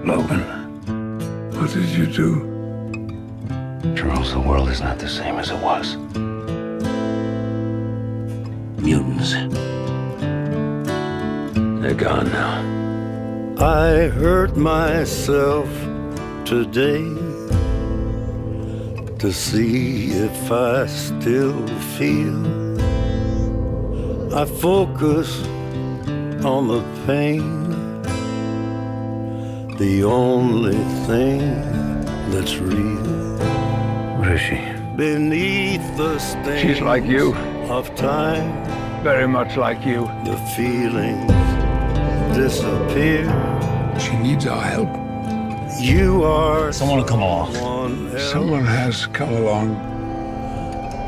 Logan, what did you do? Charles, the world is not the same as it was. Mutants. They're gone now. I hurt myself today to see if I still feel. I focus on the pain, the only thing that's real. What is she? Beneath the stains She's like you. of time, Very much like you. the feelings disappear. She needs our help. You are Someone will come along. someone else. Someone has come along.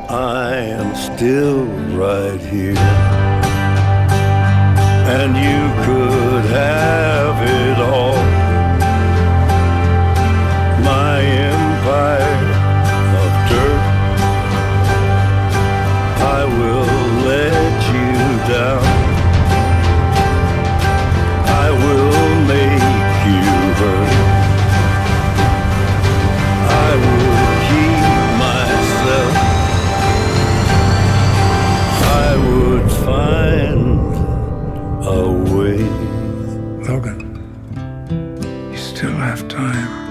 I am still right here, and you could have it all. My empire of dirt, I will let you down. I will make you hurt. I would keep myself. I would find a way. Logan, you still have time.